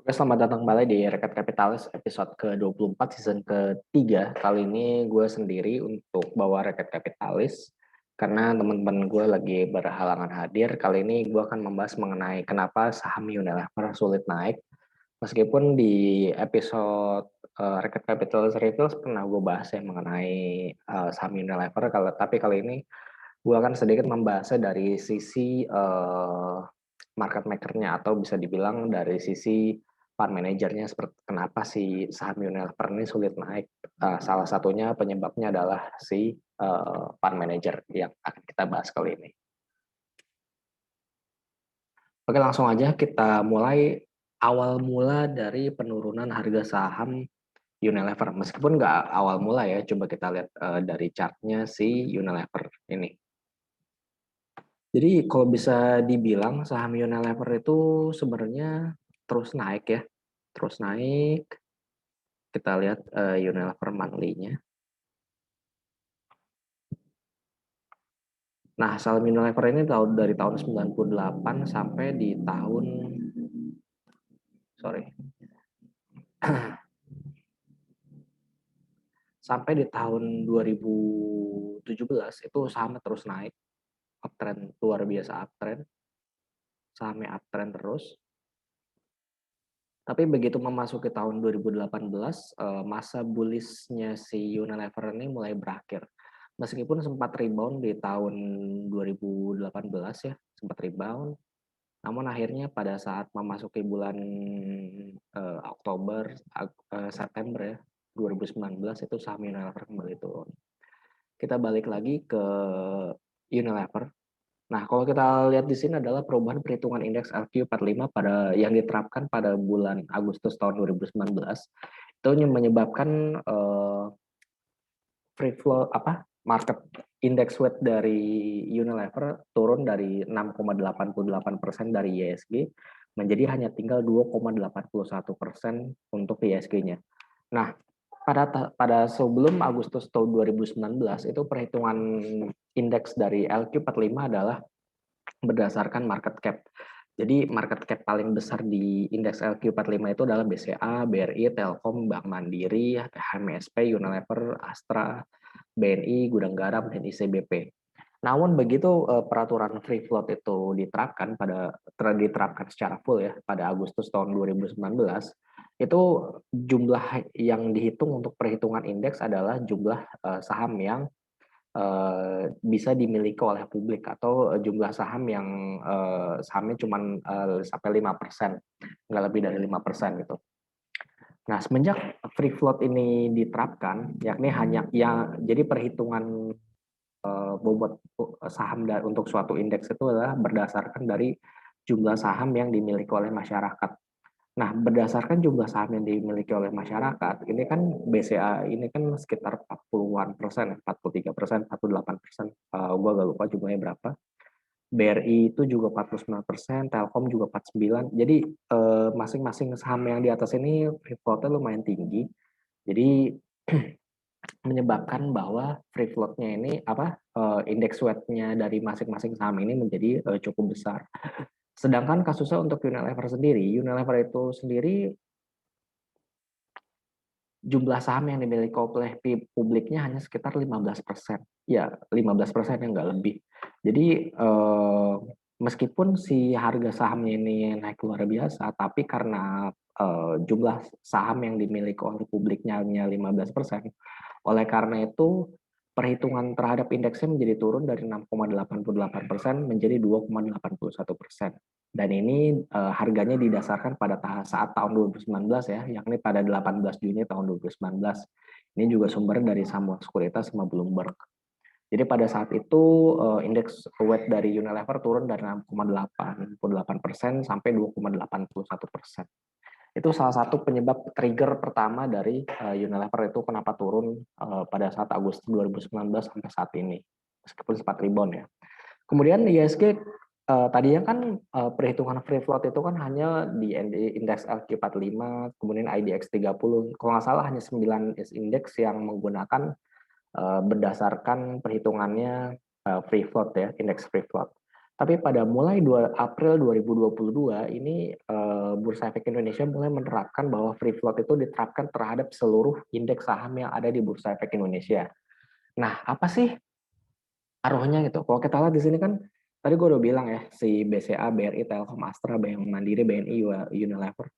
Oke, selamat datang kembali di Rekat Kapitalis episode ke-24 season ketiga. Kali ini gue sendiri untuk bawa Rekat Kapitalis karena teman-teman gue lagi berhalangan hadir. Kali ini gue akan membahas mengenai kenapa saham Unilever sulit naik. Meskipun di episode Rekat Kapitalis Retail pernah gue bahas ya mengenai saham Unilever, tapi kali ini gue akan sedikit membahasnya dari sisi market maker-nya atau bisa dibilang dari sisi fund manajernya, seperti kenapa si saham Unilever ini sulit naik. Salah satunya penyebabnya adalah si fund manager yang akan kita bahas kali ini. Oke, langsung aja kita mulai awal mula dari penurunan harga saham Unilever. Meskipun nggak awal mula ya, coba kita lihat dari chartnya si Unilever ini. Jadi kalau bisa dibilang saham Unilever itu sebenarnya terus naik ya, terus naik. Kita lihat Unilever monthly-nya. Nah, saham Unilever ini dari tahun 98 sampai di tahun sorry. Sampai di tahun 2017 itu sahamnya terus naik, uptrend luar biasa uptrend. Sahamnya uptrend terus. Tapi begitu memasuki tahun 2018, masa bullish-nya si Unilever ini mulai berakhir. Meskipun sempat rebound di tahun 2018 ya, sempat rebound. Namun akhirnya pada saat memasuki bulan September ya, 2019 itu saham Unilever kembali turun. Kita balik lagi ke Unilever. Nah, kalau kita lihat di sini adalah perubahan perhitungan indeks LQ45 yang diterapkan pada bulan Agustus tahun 2019 itu menyebabkan free flow market index weight dari Unilever turun dari 6,88% dari ISG menjadi hanya tinggal 2,81% untuk ISG-nya. Nah, pada sebelum Agustus tahun 2019 itu perhitungan indeks dari LQ45 adalah berdasarkan market cap. Jadi market cap paling besar di indeks LQ45 itu adalah BCA, BRI, Telkom, Bank Mandiri, HMSP, Unilever, Astra, BNI, Gudang Garam, dan ICBP. Namun begitu peraturan free float itu diterapkan secara full ya pada Agustus tahun 2019, itu jumlah yang dihitung untuk perhitungan indeks adalah jumlah saham yang bisa dimiliki oleh publik atau jumlah saham yang sahamnya cuma sampai 5%, nggak lebih dari 5% gitu. Nah, semenjak free float ini diterapkan, yakni hanya jadi perhitungan bobot saham untuk suatu indeks itu adalah berdasarkan dari jumlah saham yang dimiliki oleh masyarakat. Nah, berdasarkan jumlah saham yang dimiliki oleh masyarakat, ini kan BCA ini kan sekitar 40-an persen, 43%, 48%, gue agak lupa jumlahnya berapa. BRI itu juga 49%, Telkom juga 49%. Jadi masing-masing saham yang di atas ini free float-nya lumayan tinggi. Jadi menyebabkan bahwa free float-nya ini indeks weight-nya dari masing-masing saham ini menjadi cukup besar. Sedangkan kasusnya untuk Unilever itu sendiri jumlah saham yang dimiliki oleh publiknya hanya sekitar 15%. Ya, 15% yang nggak lebih. Jadi meskipun si harga sahamnya ini naik luar biasa, tapi karena jumlah saham yang dimiliki oleh publiknya hanya 15%, oleh karena itu perhitungan terhadap indeksnya menjadi turun dari 6,88% menjadi 2,81%. Dan ini harganya didasarkan pada saat tahun 2019 ya, yakni pada 18 Juni tahun 2019. Ini juga sumber dari Samuel Sekuritas sama Bloomberg. Jadi pada saat itu indeks weight dari Unilever turun dari 6,88% sampai 2,81%. Itu salah satu penyebab trigger pertama dari Unilever itu kenapa turun pada saat Agustus 2019 sampai saat ini. Meskipun sempat rebound ya. Kemudian ISG tadinya kan perhitungan free float itu kan hanya di indeks LQ45, kemudian IDX 30. Kalau nggak salah hanya 9 indeks yang menggunakan berdasarkan perhitungannya free float ya, indeks free float. Tapi pada mulai April 2022 ini Bursa Efek Indonesia mulai menerapkan bahwa free float itu diterapkan terhadap seluruh indeks saham yang ada di Bursa Efek Indonesia. Nah, apa sih arahnya gitu? Kalau kita lihat di sini kan, tadi gue udah bilang ya, si BCA, BRI, Telkom, Astra, Bank Mandiri, BNI, Unilever,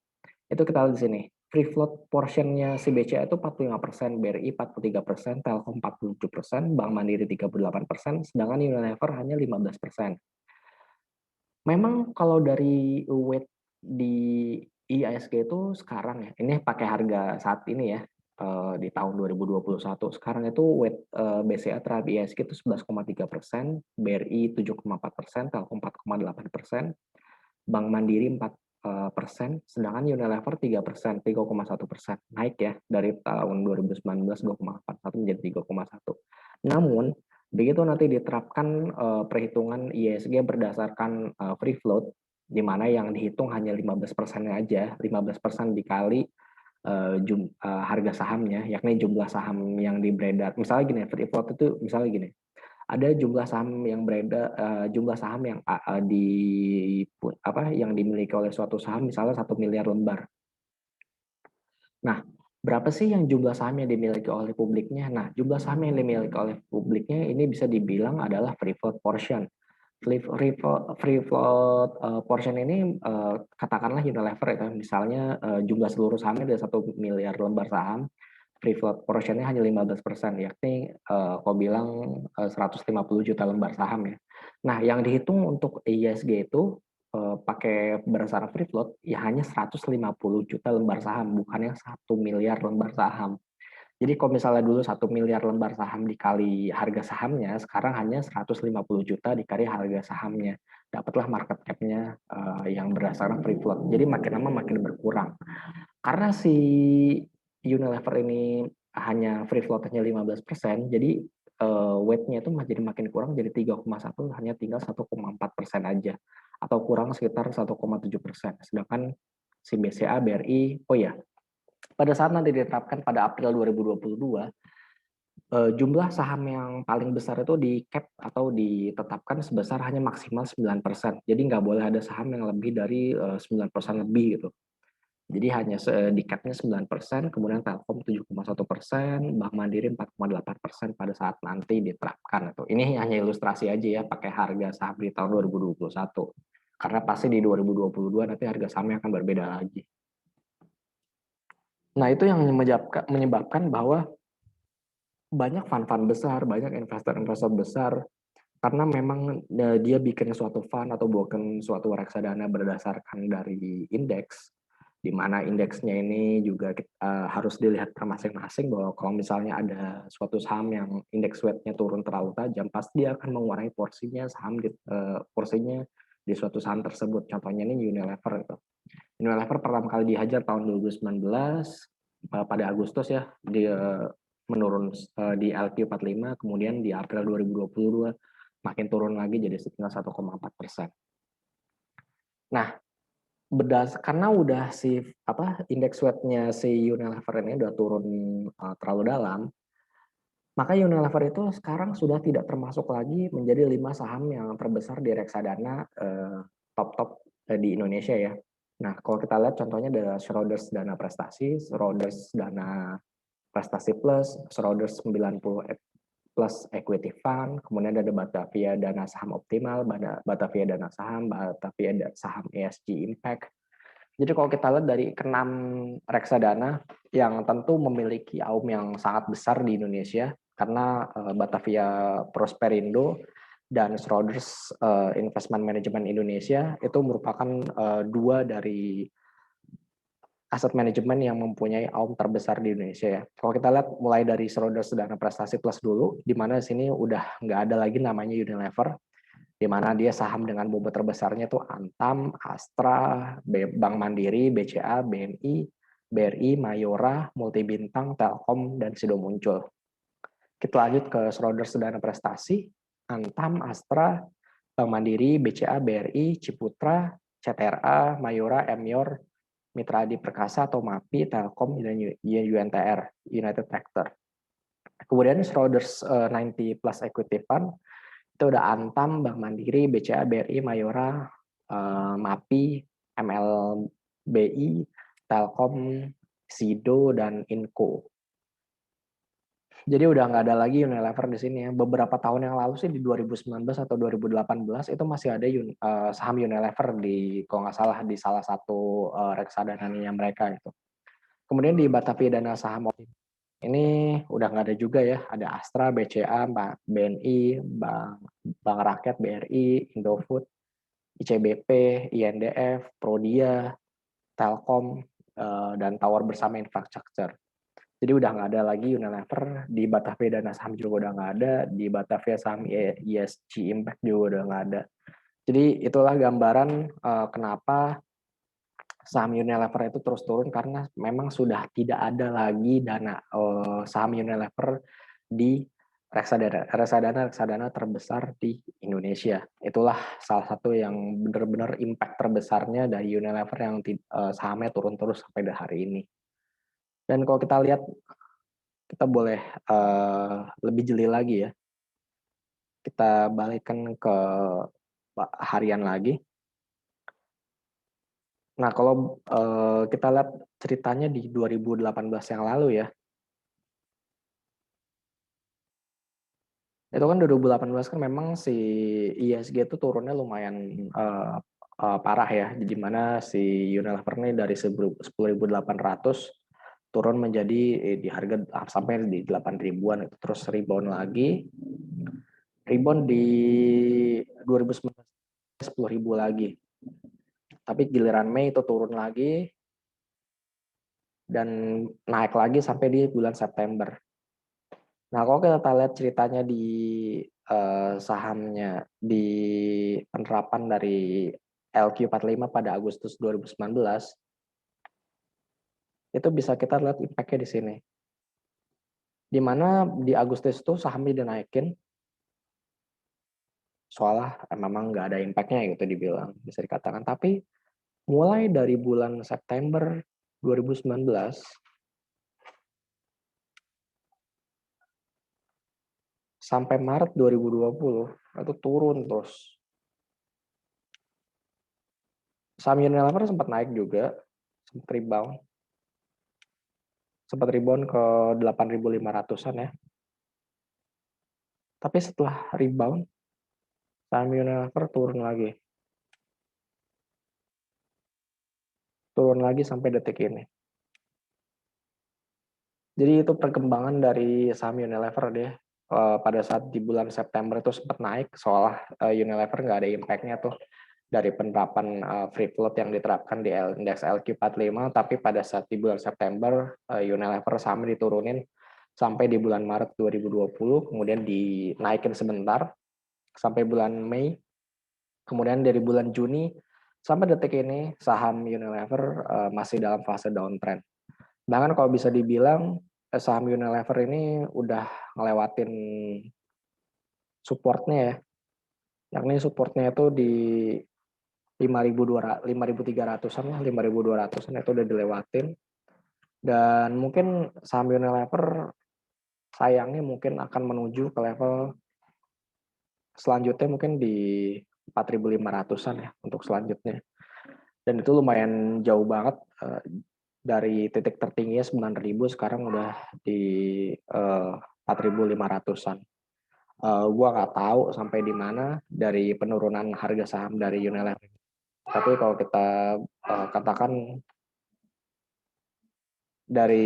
itu kita lihat di sini. Free float portionnya si BCA itu 45%, BRI 43%, Telkom 47%, Bank Mandiri 38%, sedangkan Unilever hanya 15%. Memang kalau dari weight di IISG itu sekarang ya, ini pakai harga saat ini ya, di tahun 2021. Sekarang itu weight BCA terhadap IISG itu 11,3%, BRI 7,4%, Telkom 4,8%, Bank Mandiri 4%, sedangkan Unilever 3%, 3,1%. Naik ya dari tahun 2019 2,41 menjadi 3,1. Namun begitu nanti diterapkan perhitungan IISG berdasarkan free float, di mana yang dihitung hanya 15% aja, 15% dikali harga sahamnya, yakni jumlah saham yang beredar. Misalnya gini, free float itu misalnya gini, ada jumlah saham yang beredar, jumlah saham yang yang dimiliki oleh suatu saham misalnya 1 miliar lembar. Nah, berapa sih yang jumlah saham yang dimiliki oleh publiknya? Nah, jumlah saham yang dimiliki oleh publiknya ini bisa dibilang adalah free float portion. Free float portion ini katakanlah Unilever ya, misalnya jumlah seluruh sahamnya ada 1 miliar lembar saham, free float portionnya hanya 15%, yakni kau bilang 150 juta lembar saham ya. Nah, yang dihitung untuk IISG itu pakai berdasarkan free float ya hanya 150 juta lembar saham, bukan yang 1 miliar lembar saham. Jadi kalau misalnya dulu 1 miliar lembar saham dikali harga sahamnya, sekarang hanya 150 juta dikali harga sahamnya. Dapatlah market cap-nya yang berdasarkan free float. Jadi makin lama makin berkurang. Karena si Unilever ini hanya free float-nya 15%, jadi weight-nya itu jadi makin kurang, jadi 3,1 hanya tinggal 1,4% aja, atau kurang sekitar 1,7%. Sedangkan si BCA, BRI, oh ya, pada saat nanti diterapkan pada April 2022, jumlah saham yang paling besar itu di cap atau ditetapkan sebesar hanya maksimal 9%. Jadi nggak boleh ada saham yang lebih dari 9% lebih gitu. Jadi hanya di cap-nya 9%, kemudian Telkom 7,1%, Bank Mandiri 4,8% pada saat nanti diterapkan. Ini hanya ilustrasi aja ya, pakai harga saham di tahun 2021. Karena pasti di 2022 nanti harga sahamnya akan berbeda lagi. Nah, itu yang menyebabkan bahwa banyak fund-fund besar, banyak investor-investor besar, karena memang dia bikin suatu fund atau bukan suatu reksadana berdasarkan dari indeks, di mana indeksnya ini juga harus dilihat per masing-masing, bahwa kalau misalnya ada suatu saham yang indeks weight-nya turun terlalu tajam, pasti dia akan mengurangi porsinya porsinya di suatu saham tersebut. Contohnya ini Unilever itu. Unilever pertama kali dihajar tahun 2019 pada Agustus ya, dia menurun di LQ45, kemudian di April 2022 makin turun lagi jadi sekitar 1,4%. Nah, karena udah indeks weight-nya si Unilever ini udah turun terlalu dalam, maka Unilever itu sekarang sudah tidak termasuk lagi menjadi 5 saham yang terbesar di reksadana top-top di Indonesia ya. Nah, kalau kita lihat contohnya ada Schroders Dana Prestasi, Schroders Dana Prestasi Plus, Schroders 90 Plus Equity Fund, kemudian ada Batavia Dana Saham Optimal, Batavia Dana Saham, Batavia Saham ESG Impact. Jadi kalau kita lihat dari ke-6 reksadana yang tentu memiliki AUM yang sangat besar di Indonesia, karena Batavia Prosperindo dan Schroders Investment Management Indonesia itu merupakan dua dari aset manajemen yang mempunyai AUM terbesar di Indonesia ya. Kalau kita lihat mulai dari Schroders Dana Prestasi Plus dulu, di mana sini udah nggak ada lagi namanya Unilever, di mana dia saham dengan bobot terbesarnya itu Antam, Astra, Bank Mandiri, BCA, BNI, BRI, Mayora, Multibintang, Telkom, dan Sido Muncul. Kita lanjut ke Schroders Dana Prestasi, Antam, Astra, Bank Mandiri, BCA, BRI, Ciputra, CTRA, Mayora, Emior, Mitra Adi Perkasa atau MAPI, Telkom, dan UNTR, United Tractor. Kemudian Schroders 90 Plus Equity Fund, itu udah Antam, Bank Mandiri, BCA, BRI, Mayora, MAPI, ML BI, Telkom, Sido, dan Inco. Jadi udah nggak ada lagi Unilever di sini ya. Beberapa tahun yang lalu sih di 2019 atau 2018 itu masih ada saham Unilever di kalau nggak salah di salah satu reksadananya mereka gitu. Kemudian di Batavia Dana Saham ini udah nggak ada juga ya. Ada Astra, BCA, BNI, Bank Rakyat, BRI, Indofood, ICBP, INDF, Prodia, Telkom, dan Tower Bersama Infrastructure. Jadi udah nggak ada lagi Unilever, di Batavia Dana Saham juga udah nggak ada, di Batavia Saham ESG Impact juga udah nggak ada. Jadi itulah gambaran kenapa saham Unilever itu terus turun, karena memang sudah tidak ada lagi dana saham Unilever di reksadana terbesar di Indonesia. Itulah salah satu yang benar-benar impact terbesarnya dari Unilever yang sahamnya turun terus sampai hari ini. Dan kalau kita lihat, kita boleh lebih jeli lagi ya. Kita balikkan ke harian lagi. Nah, kalau kita lihat ceritanya di 2018 yang lalu ya, itu kan 2018 kan memang si ISG itu turunnya lumayan parah ya, di mana si Unilever ini dari 10.800 turun menjadi di harga sampai di 8 ribuan, itu terus rebound lagi, rebound di 2019 10 ribu lagi. Tapi giliran Mei itu turun lagi dan naik lagi sampai di bulan September. Nah, kalau kita lihat ceritanya di sahamnya di penerapan dari LQ45 pada Agustus 2019, itu bisa kita lihat impact-nya di sini. Di mana di Agustus itu sahamnya dinaikin, soalnya memang nggak ada impact-nya gitu dibilang, bisa dikatakan. Tapi mulai dari bulan September 2019 sampai Maret 2020 itu turun terus. Saham Unilever sempat naik juga, sempat rebound ke 8.500-an ya. Tapi setelah rebound, saham Unilever turun lagi sampai detik ini. Jadi itu perkembangan dari saham Unilever deh. Pada saat di bulan September itu sempat naik, seolah Unilever nggak ada impact-nya tuh dari penerapan free float yang diterapkan di indeks LQ45, tapi pada saat di bulan September Unilever sahamnya diturunin sampai di bulan Maret 2020, kemudian dinaikin sebentar sampai bulan Mei, kemudian dari bulan Juni sampai detik ini saham Unilever masih dalam fase downtrend. Bahkan kalau bisa dibilang saham Unilever ini udah ngelewatin supportnya ya, yakni supportnya itu di 5.300-an lah, 5.200-an itu udah dilewatin. Dan mungkin saham Unilever sayangnya mungkin akan menuju ke level selanjutnya mungkin di 4.500-an ya untuk selanjutnya. Dan itu lumayan jauh banget dari titik tertingginya 9.000 sekarang udah di 4.500-an. Gua nggak tahu sampai di mana dari penurunan harga saham dari Unilever. Tapi kalau kita katakan dari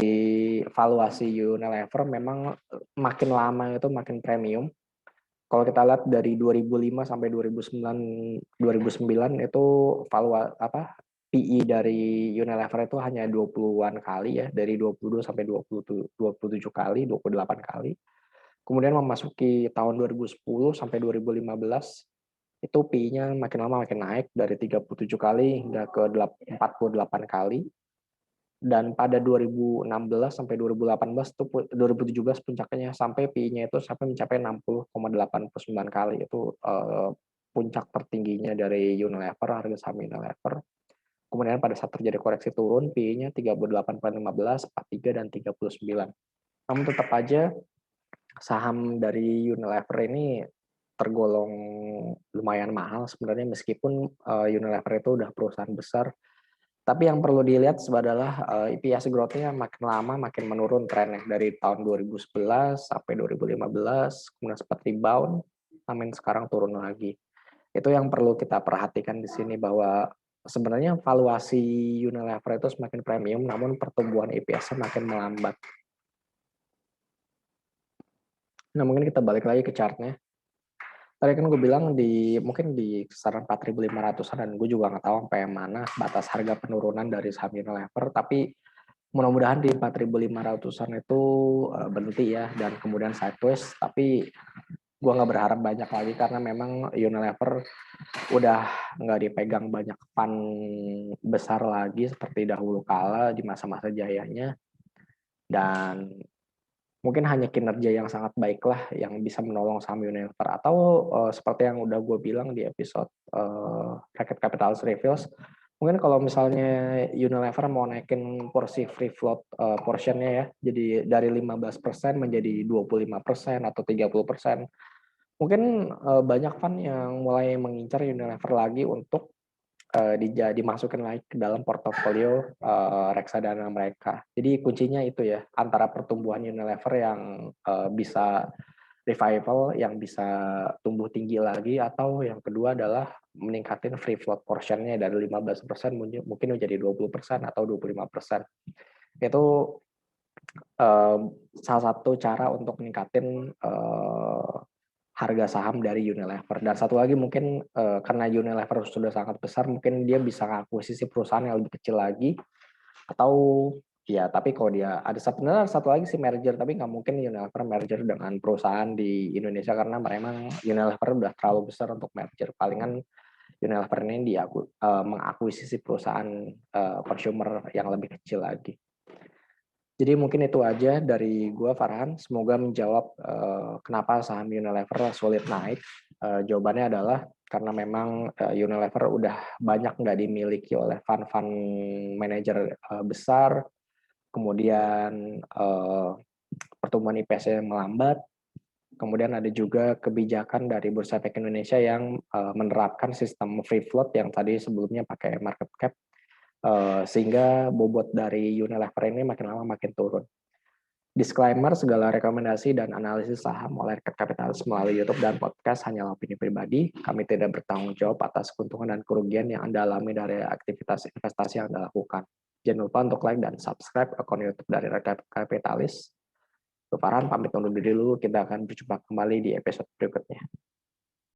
valuasi Unilever memang makin lama itu makin premium. Kalau kita lihat dari 2005 sampai 2009 itu PE dari Unilever itu hanya 20-an kali ya, dari 22 sampai 27 kali, 28 kali. Kemudian memasuki tahun 2010 sampai 2015 itu PE-nya makin lama makin naik dari 37 kali hingga ke 48 kali. Dan pada 2016 sampai 2018 itu 2017 puncaknya sampai PI-nya itu sampai mencapai 60,89 kali, itu puncak tertingginya dari Unilever, harga saham Unilever. Kemudian pada saat terjadi koreksi turun, PI-nya 38,15, 43 dan 39. Namun tetap aja saham dari Unilever ini tergolong lumayan mahal sebenarnya, meskipun Unilever itu udah perusahaan besar Tapi yang perlu dilihat adalah EPS growth-nya makin lama makin menurun trennya dari tahun 2011 sampai 2015, kemudian sempat rebound, sampai sekarang turun lagi. Itu yang perlu kita perhatikan di sini bahwa sebenarnya valuasi Unilever itu semakin premium, namun pertumbuhan EPS-nya makin melambat. Nah, mungkin kita balik lagi ke chart-nya. Tadi kan gue bilang mungkin di kisaran 4.500-an, dan gue juga nggak tahu sampai mana batas harga penurunan dari saham Unilever, tapi mudah-mudahan di 4.500-an itu berhenti ya, dan kemudian sideways, tapi gue nggak berharap banyak lagi karena memang Unilever udah nggak dipegang banyak fund besar lagi seperti dahulu kala di masa-masa jayanya, dan mungkin hanya kinerja yang sangat baik lah yang bisa menolong saham Unilever, atau seperti yang udah gue bilang di episode Market Capitals Reviews, mungkin kalau misalnya Unilever mau naikin porsi free float portionnya ya, jadi dari 15% menjadi 25% atau 30%, mungkin banyak fund yang mulai mengincar Unilever lagi untuk dimasukin lagi ke dalam portofolio reksadana mereka. Jadi kuncinya itu ya, antara pertumbuhan Unilever yang bisa revival, yang bisa tumbuh tinggi lagi, atau yang kedua adalah meningkatin free float portionnya dari 15% mungkin menjadi 20% atau 25%. Itu salah satu cara untuk meningkatin harga saham dari Unilever. Dan satu lagi mungkin karena Unilever sudah sangat besar, mungkin dia bisa ngakuisisi perusahaan yang lebih kecil lagi, atau ya, tapi kalau dia ada sebenarnya satu lagi sih merger, tapi nggak mungkin Unilever merger dengan perusahaan di Indonesia karena memang Unilever udah terlalu besar untuk merger. Palingan Unilever ini mengakuisisi perusahaan consumer yang lebih kecil lagi. Jadi mungkin itu aja dari gua, Farhan. Semoga menjawab kenapa saham Unilever sulit naik. Jawabannya adalah karena memang Unilever udah banyak nggak dimiliki oleh fund-fund manajer besar, kemudian pertumbuhan IPS yang melambat, kemudian ada juga kebijakan dari Bursa Efek Indonesia yang menerapkan sistem free float yang tadi sebelumnya pakai market cap, sehingga bobot dari Unilever ini makin lama makin turun. Disclaimer, segala rekomendasi dan analisis saham oleh Kapitalis melalui YouTube dan podcast hanyalah opini pribadi. Kami tidak bertanggung jawab atas keuntungan dan kerugian yang Anda alami dari aktivitas investasi yang Anda lakukan. Jangan lupa untuk like dan subscribe akun YouTube dari Kapitalis. Farhan pamit undur diri dulu, kita akan berjumpa kembali di episode berikutnya.